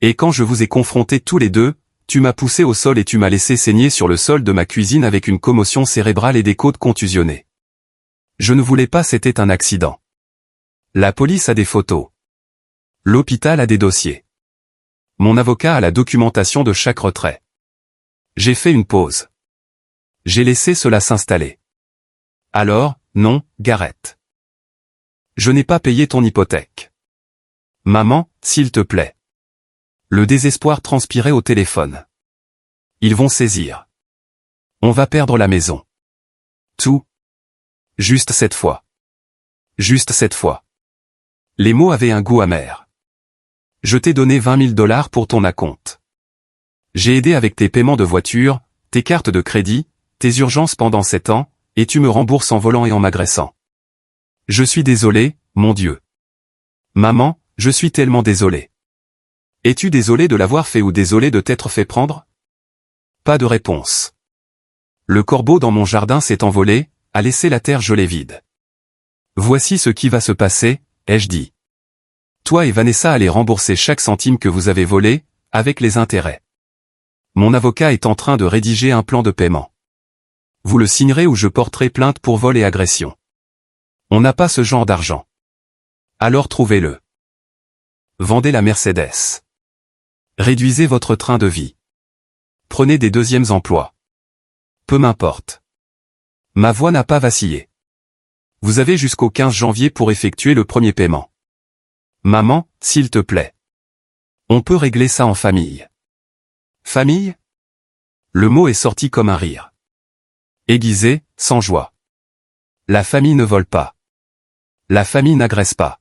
Et quand je vous ai confrontés tous les deux, tu m'as poussé au sol et tu m'as laissé saigner sur le sol de ma cuisine avec une commotion cérébrale et des côtes contusionnées. Je ne voulais pas, c'était un accident. La police a des photos. L'hôpital a des dossiers. Mon avocat a la documentation de chaque retrait. J'ai fait une pause. J'ai laissé cela s'installer. Alors, non, Gareth. Je n'ai pas payé ton hypothèque. Maman, s'il te plaît. Le désespoir transpirait au téléphone. Ils vont saisir. On va perdre la maison. Tout. Juste cette fois. Juste cette fois. Les mots avaient un goût amer. Je t'ai donné 20 000 $ pour ton acompte. J'ai aidé avec tes paiements de voiture, tes cartes de crédit, tes urgences pendant 7 ans, et tu me rembourses en volant et en m'agressant. Je suis désolé, mon Dieu. Maman, je suis tellement désolé. Es-tu désolé de l'avoir fait ou désolé de t'être fait prendre? Pas de réponse. Le corbeau dans mon jardin s'est envolé, a laissé la terre gelée vide. Voici ce qui va se passer, ai-je dit. Toi et Vanessa allez rembourser chaque centime que vous avez volé, avec les intérêts. Mon avocat est en train de rédiger un plan de paiement. Vous le signerez ou je porterai plainte pour vol et agression. On n'a pas ce genre d'argent. Alors trouvez-le. Vendez la Mercedes. Réduisez votre train de vie. Prenez des deuxièmes emplois. Peu m'importe. Ma voix n'a pas vacillé. Vous avez jusqu'au 15 janvier pour effectuer le premier paiement. Maman, s'il te plaît. On peut régler ça en famille. Famille? Le mot est sorti comme un rire. Aiguisé, sans joie. La famille ne vole pas. La famille n'agresse pas.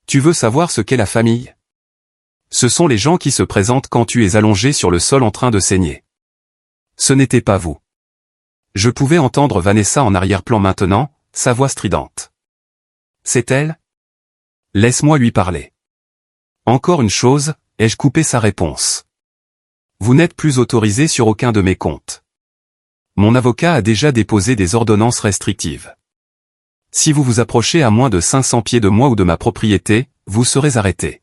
Tu veux savoir ce qu'est la famille? Ce sont les gens qui se présentent quand tu es allongé sur le sol en train de saigner. Ce n'était pas vous. Je pouvais entendre Vanessa en arrière-plan maintenant, sa voix stridente. C'est elle? Laisse-moi lui parler. Encore une chose, ai-je coupé sa réponse. Vous n'êtes plus autorisé sur aucun de mes comptes. Mon avocat a déjà déposé des ordonnances restrictives. Si vous vous approchez à moins de 500 pieds de moi ou de ma propriété, vous serez arrêté.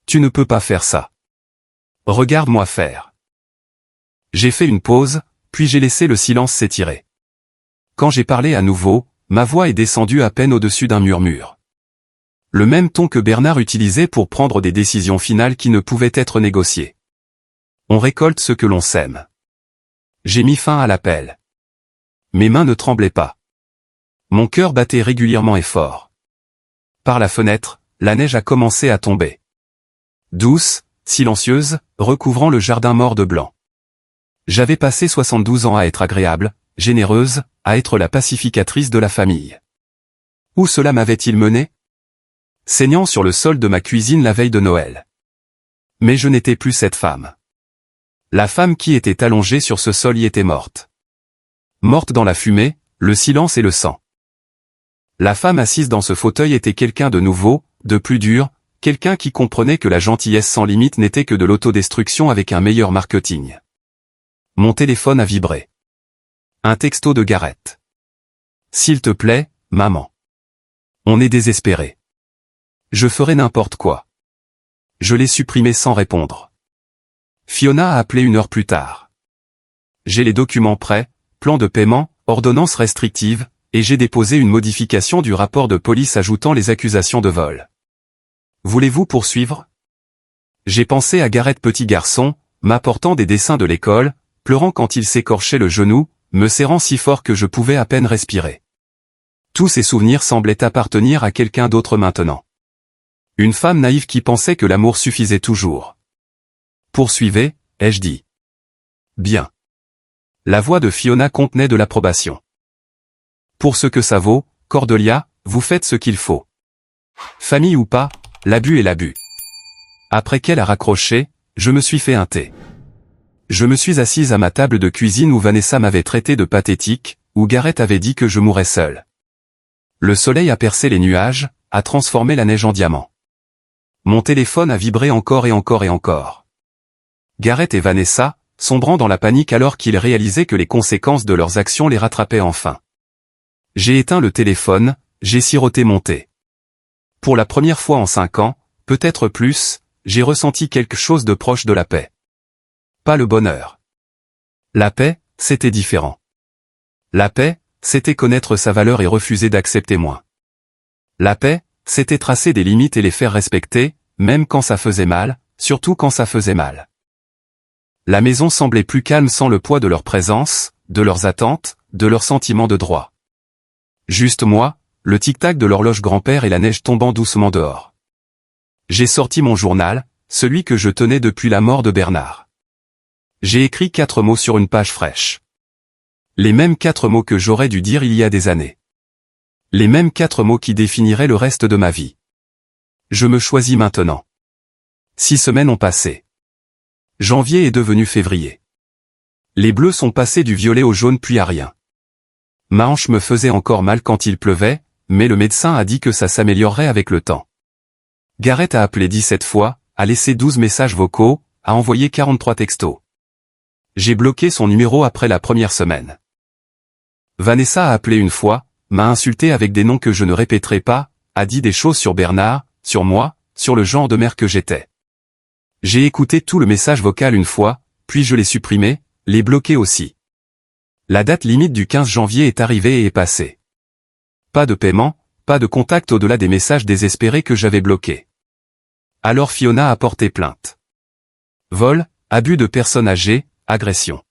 Tu ne peux pas faire ça. Regarde-moi faire. J'ai fait une pause, puis j'ai laissé le silence s'étirer. Quand j'ai parlé à nouveau, ma voix est descendue à peine au-dessus d'un murmure. Le même ton que Bernard utilisait pour prendre des décisions finales qui ne pouvaient être négociées. On récolte ce que l'on sème. J'ai mis fin à l'appel. Mes mains ne tremblaient pas. Mon cœur battait régulièrement et fort. Par la fenêtre, la neige a commencé à tomber. Douce, silencieuse, recouvrant le jardin mort de blanc. J'avais passé 72 ans à être agréable, généreuse, à être la pacificatrice de la famille. Où cela m'avait-il mené? Saignant sur le sol de ma cuisine la veille de Noël. Mais je n'étais plus cette femme. La femme qui était allongée sur ce sol y était morte. Morte dans la fumée, le silence et le sang. La femme assise dans ce fauteuil était quelqu'un de nouveau, de plus dur, quelqu'un qui comprenait que la gentillesse sans limite n'était que de l'autodestruction avec un meilleur marketing. Mon téléphone a vibré. Un texto de Gareth. S'il te plaît, maman. On est désespéré. Je ferai n'importe quoi. Je l'ai supprimé sans répondre. Fiona a appelé 1 heure plus tard. J'ai les documents prêts, plan de paiement, ordonnance restrictive, et j'ai déposé une modification du rapport de police ajoutant les accusations de vol. Voulez-vous poursuivre? J'ai pensé à Gareth petit garçon, m'apportant des dessins de l'école, pleurant quand il s'écorchait le genou, me serrant si fort que je pouvais à peine respirer. Tous ces souvenirs semblaient appartenir à quelqu'un d'autre maintenant. Une femme naïve qui pensait que l'amour suffisait toujours. Poursuivez, ai-je dit. Bien. La voix de Fiona contenait de l'approbation. Pour ce que ça vaut, Cordelia, vous faites ce qu'il faut. Famille ou pas, l'abus est l'abus. Après qu'elle a raccroché, je me suis fait un thé. Je me suis assise à ma table de cuisine où Vanessa m'avait traité de pathétique, où Gareth avait dit que je mourrais seul. Le soleil a percé les nuages, a transformé la neige en diamant. Mon téléphone a vibré encore et encore et encore. Gareth et Vanessa, sombrant dans la panique alors qu'ils réalisaient que les conséquences de leurs actions les rattrapaient enfin. J'ai éteint le téléphone, j'ai siroté mon thé. Pour la première fois en 5 ans, peut-être plus, j'ai ressenti quelque chose de proche de la paix. Pas le bonheur. La paix, c'était différent. La paix, c'était connaître sa valeur et refuser d'accepter moins. La paix, c'était tracer des limites et les faire respecter, même quand ça faisait mal, surtout quand ça faisait mal. La maison semblait plus calme sans le poids de leur présence, de leurs attentes, de leurs sentiments de droit. Juste moi, le tic-tac de l'horloge grand-père et la neige tombant doucement dehors. J'ai sorti mon journal, celui que je tenais depuis la mort de Bernard. J'ai écrit 4 mots sur une page fraîche. Les mêmes 4 mots que j'aurais dû dire il y a des années. Les mêmes 4 mots qui définiraient le reste de ma vie. Je me choisis maintenant. 6 semaines ont passé. Janvier est devenu février. Les bleus sont passés du violet au jaune puis à rien. Ma hanche me faisait encore mal quand il pleuvait, mais le médecin a dit que ça s'améliorerait avec le temps. Gareth a appelé 17 fois, a laissé 12 messages vocaux, a envoyé 43 textos. J'ai bloqué son numéro après la première semaine. Vanessa a appelé une fois, m'a insulté avec des noms que je ne répéterai pas, a dit des choses sur Bernard, sur moi, sur le genre de mère que j'étais. J'ai écouté tout le message vocal une fois, puis je l'ai supprimé, l'ai bloqué aussi. La date limite du 15 janvier est arrivée et est passée. Pas de paiement, pas de contact au-delà des messages désespérés que j'avais bloqués. Alors Fiona a porté plainte. Vol, abus de personnes âgées, agression.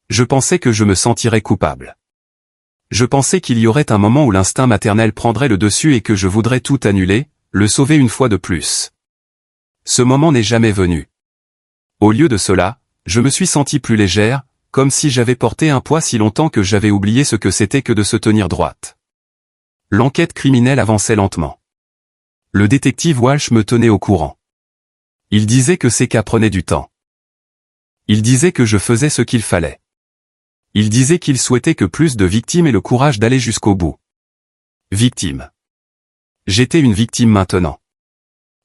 Je pensais que je me sentirais coupable. Je pensais qu'il y aurait un moment où l'instinct maternel prendrait le dessus et que je voudrais tout annuler, le sauver une fois de plus. Ce moment n'est jamais venu. Au lieu de cela, je me suis sentie plus légère, comme si j'avais porté un poids si longtemps que j'avais oublié ce que c'était que de se tenir droite. L'enquête criminelle avançait lentement. Le détective Walsh me tenait au courant. Il disait que ces cas prenaient du temps. Il disait que je faisais ce qu'il fallait. Il disait qu'il souhaitait que plus de victimes aient le courage d'aller jusqu'au bout. Victime. J'étais une victime maintenant.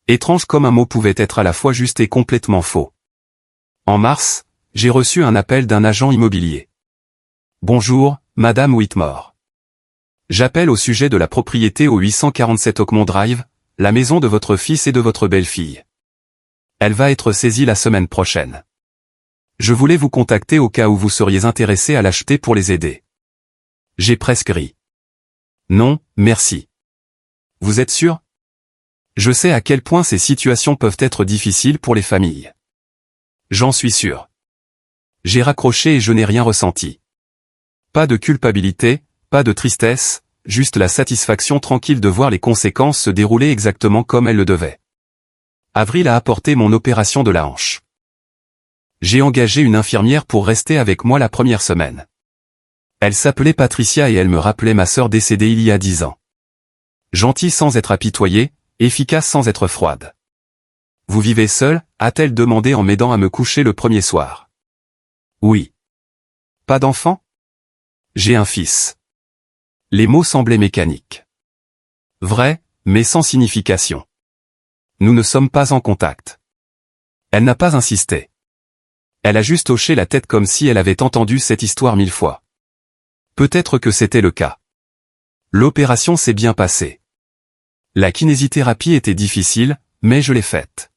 Étrange comme un mot pouvait être à la fois juste et complètement faux. En mars, j'ai reçu un appel d'un agent immobilier. Bonjour, Madame Whitmore. J'appelle au sujet de la propriété au 847 Oakmont Drive, la maison de votre fils et de votre belle-fille. Elle va être saisie la semaine prochaine. Je voulais vous contacter au cas où vous seriez intéressé à l'acheter pour les aider. J'ai presque ri. Non, merci. Vous êtes sûr? Je sais à quel point ces situations peuvent être difficiles pour les familles. J'en suis sûr. J'ai raccroché et je n'ai rien ressenti. Pas de culpabilité, pas de tristesse, juste la satisfaction tranquille de voir les conséquences se dérouler exactement comme elles le devaient. Avril a apporté mon opération de la hanche. J'ai engagé une infirmière pour rester avec moi la première semaine. Elle s'appelait Patricia et elle me rappelait ma sœur décédée il y a 10 ans. Gentille sans être apitoyée, efficace sans être froide. Vous vivez seule, a-t-elle demandé en m'aidant à me coucher le premier soir. Oui. Pas d'enfant? J'ai un fils. Les mots semblaient mécaniques. Vrai, mais sans signification. Nous ne sommes pas en contact. Elle n'a pas insisté. Elle a juste hoché la tête comme si elle avait entendu cette histoire 1000 fois. Peut-être que c'était le cas. L'opération s'est bien passée. La kinésithérapie était difficile, mais je l'ai faite.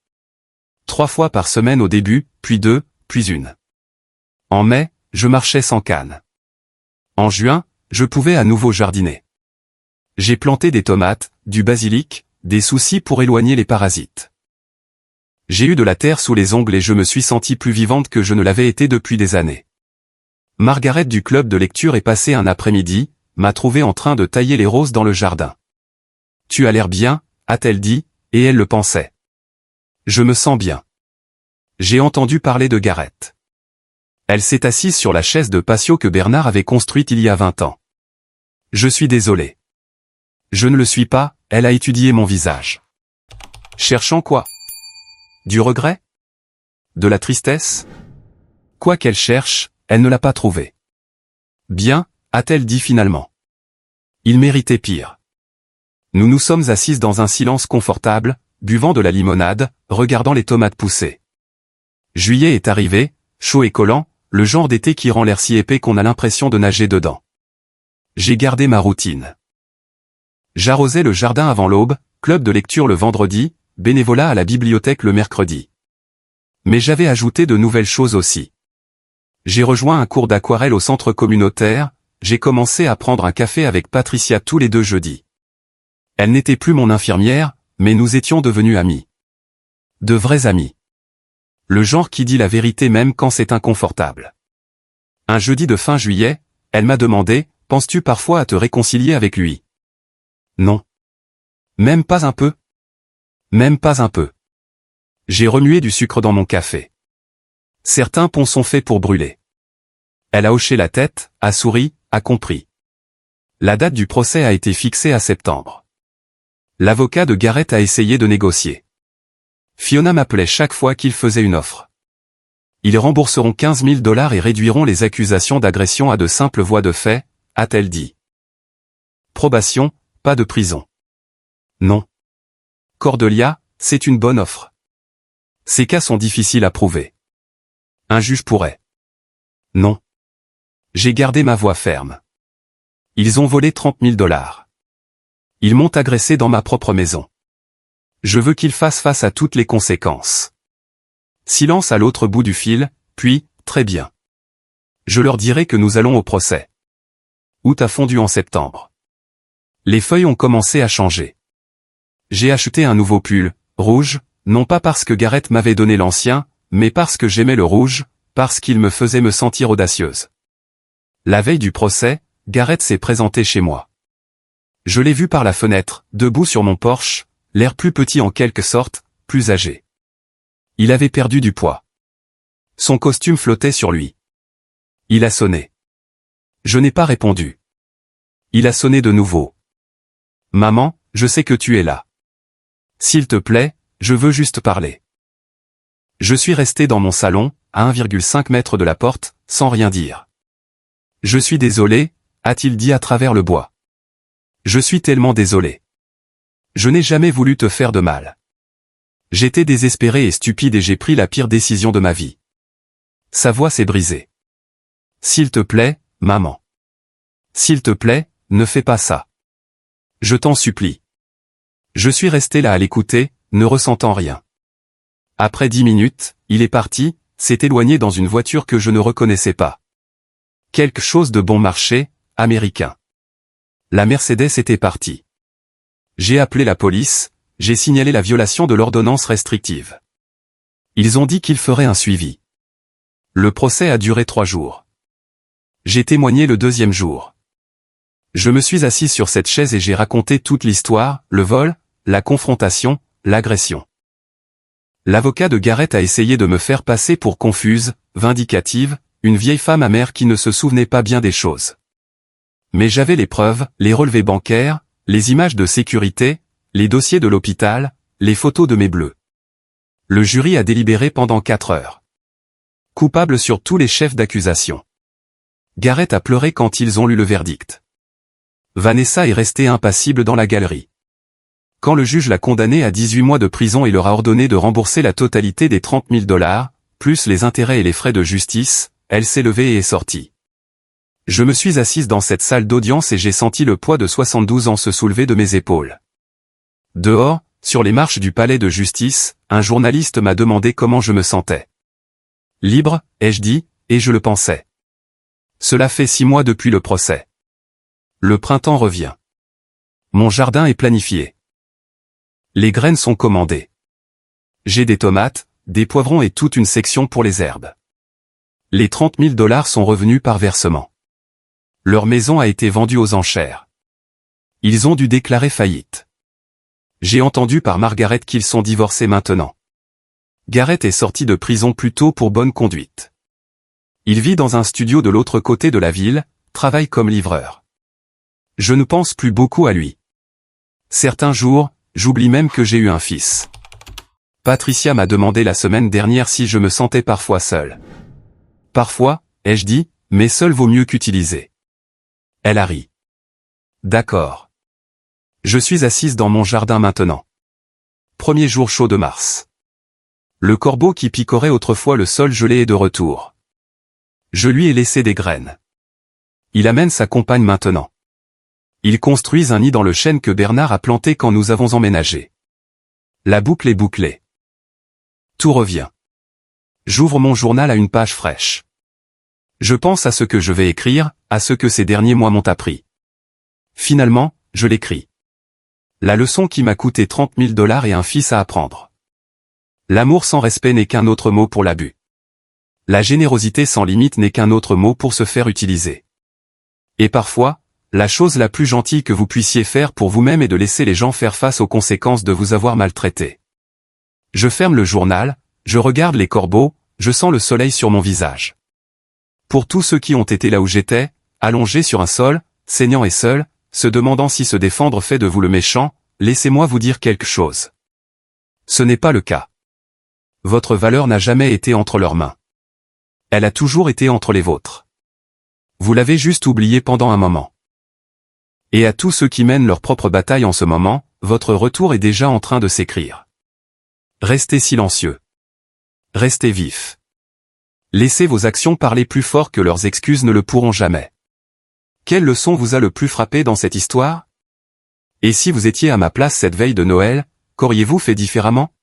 3 fois par semaine au début, puis 2, puis 1. En mai, je marchais sans canne. En juin, je pouvais à nouveau jardiner. J'ai planté des tomates, du basilic, des soucis pour éloigner les parasites. J'ai eu de la terre sous les ongles et je me suis sentie plus vivante que je ne l'avais été depuis des années. Margaret du club de lecture est passée un après-midi, m'a trouvé en train de tailler les roses dans le jardin. Tu as l'air bien, a-t-elle dit, et elle le pensait. Je me sens bien. J'ai entendu parler de Gareth. Elle s'est assise sur la chaise de patio que Bernard avait construite il y a 20 ans. Je suis désolé. Je ne le suis pas, elle a étudié mon visage. Cherchant quoi? Du regret? De la tristesse? Quoi qu'elle cherche, elle ne l'a pas trouvé. Bien, a-t-elle dit finalement. Il méritait pire. Nous nous sommes assises dans un silence confortable, buvant de la limonade, regardant les tomates pousser. Juillet est arrivé, chaud et collant, le genre d'été qui rend l'air si épais qu'on a l'impression de nager dedans. J'ai gardé ma routine. J'arrosais le jardin avant l'aube, club de lecture le vendredi, bénévolat à la bibliothèque le mercredi. Mais j'avais ajouté de nouvelles choses aussi. J'ai rejoint un cours d'aquarelle au centre communautaire, j'ai commencé à prendre un café avec Patricia tous les 2 jeudis. Elle n'était plus mon infirmière, mais nous étions devenus amis. De vrais amis. Le genre qui dit la vérité même quand c'est inconfortable. Un jeudi de fin juillet, elle m'a demandé, « Penses-tu parfois à te réconcilier avec lui ?» Non. Même pas un peu. Même pas un peu. J'ai remué du sucre dans mon café. Certains ponts sont faits pour brûler. Elle a hoché la tête, a souri, a compris. La date du procès a été fixée à septembre. L'avocat de Garrett a essayé de négocier. Fiona m'appelait chaque fois qu'il faisait une offre. Ils rembourseront 15 000 $ et réduiront les accusations d'agression à de simples voies de fait, a-t-elle dit. Probation, pas de prison. Non. Cordelia, c'est une bonne offre. Ces cas sont difficiles à prouver. Un juge pourrait. Non. J'ai gardé ma voix ferme. Ils ont volé 30 000 $. Ils m'ont agressé dans ma propre maison. Je veux qu'ils fassent face à toutes les conséquences. Silence à l'autre bout du fil, puis, très bien. Je leur dirai que nous allons au procès. Août a fondu en septembre. Les feuilles ont commencé à changer. J'ai acheté un nouveau pull, rouge, non pas parce que Garrett m'avait donné l'ancien, mais parce que j'aimais le rouge, parce qu'il me faisait me sentir audacieuse. La veille du procès, Garrett s'est présenté chez moi. Je l'ai vu par la fenêtre, debout sur mon porche, l'air plus petit en quelque sorte, plus âgé. Il avait perdu du poids. Son costume flottait sur lui. Il a sonné. Je n'ai pas répondu. Il a sonné de nouveau. Maman, je sais que tu es là. S'il te plaît, je veux juste parler. Je suis resté dans mon salon, à 1,5 mètre de la porte, sans rien dire. Je suis désolé, a-t-il dit à travers le bois. Je suis tellement désolé. Je n'ai jamais voulu te faire de mal. J'étais désespéré et stupide et j'ai pris la pire décision de ma vie. Sa voix s'est brisée. S'il te plaît, maman. S'il te plaît, ne fais pas ça. Je t'en supplie. Je suis resté là à l'écouter, ne ressentant rien. Après 10 minutes, il est parti, s'est éloigné dans une voiture que je ne reconnaissais pas. Quelque chose de bon marché, américain. La Mercedes était partie. J'ai appelé la police, j'ai signalé la violation de l'ordonnance restrictive. Ils ont dit qu'ils feraient un suivi. Le procès a duré 3 jours. J'ai témoigné le 2e jour. Je me suis assis sur cette chaise et j'ai raconté toute l'histoire, le vol, la confrontation, l'agression. L'avocat de Garrett a essayé de me faire passer pour confuse, vindicative, une vieille femme amère qui ne se souvenait pas bien des choses. Mais j'avais les preuves, les relevés bancaires, les images de sécurité, les dossiers de l'hôpital, les photos de mes bleus. Le jury a délibéré pendant 4 heures. Coupable sur tous les chefs d'accusation. Garrett a pleuré quand ils ont lu le verdict. Vanessa est restée impassible dans la galerie. Quand le juge l'a condamnée à 18 mois de prison et leur a ordonné de rembourser la totalité des 30 000 $, plus les intérêts et les frais de justice, elle s'est levée et est sortie. Je me suis assise dans cette salle d'audience et j'ai senti le poids de 72 ans se soulever de mes épaules. Dehors, sur les marches du palais de justice, un journaliste m'a demandé comment je me sentais. Libre, ai-je dit, et je le pensais. Cela fait 6 mois depuis le procès. Le printemps revient. Mon jardin est planifié. Les graines sont commandées. J'ai des tomates, des poivrons et toute une section pour les herbes. Les 30 000 $ sont revenus par versement. Leur maison a été vendue aux enchères. Ils ont dû déclarer faillite. J'ai entendu par Margaret qu'ils sont divorcés maintenant. Garrett est sorti de prison plus tôt pour bonne conduite. Il vit dans un studio de l'autre côté de la ville, travaille comme livreur. Je ne pense plus beaucoup à lui. Certains jours, j'oublie même que j'ai eu un fils. Patricia m'a demandé la semaine dernière si je me sentais parfois seul. Parfois, ai-je dit, mais seul vaut mieux qu'utilisé. Elle a ri. D'accord. Je suis assise dans mon jardin maintenant. Premier jour chaud de mars. Le corbeau qui picorait autrefois le sol gelé est de retour. Je lui ai laissé des graines. Il amène sa compagne maintenant. Ils construisent un nid dans le chêne que Bernard a planté quand nous avons emménagé. La boucle est bouclée. Tout revient. J'ouvre mon journal à une page fraîche. Je pense à ce que je vais écrire, à ce que ces derniers mois m'ont appris. Finalement, je l'écris. La leçon qui m'a coûté 30 000 $ et un fils à apprendre. L'amour sans respect n'est qu'un autre mot pour l'abus. La générosité sans limite n'est qu'un autre mot pour se faire utiliser. Et parfois, la chose la plus gentille que vous puissiez faire pour vous-même est de laisser les gens faire face aux conséquences de vous avoir maltraité. Je ferme le journal, je regarde les corbeaux, je sens le soleil sur mon visage. Pour tous ceux qui ont été là où j'étais, allongés sur un sol, saignant et seul, se demandant si se défendre fait de vous le méchant, laissez-moi vous dire quelque chose. Ce n'est pas le cas. Votre valeur n'a jamais été entre leurs mains. Elle a toujours été entre les vôtres. Vous l'avez juste oublié pendant un moment. Et à tous ceux qui mènent leur propre bataille en ce moment, votre retour est déjà en train de s'écrire. Restez silencieux. Restez vifs. Laissez vos actions parler plus fort que leurs excuses ne le pourront jamais. Quelle leçon vous a le plus frappé dans cette histoire? Et si vous étiez à ma place cette veille de Noël, qu'auriez-vous fait différemment?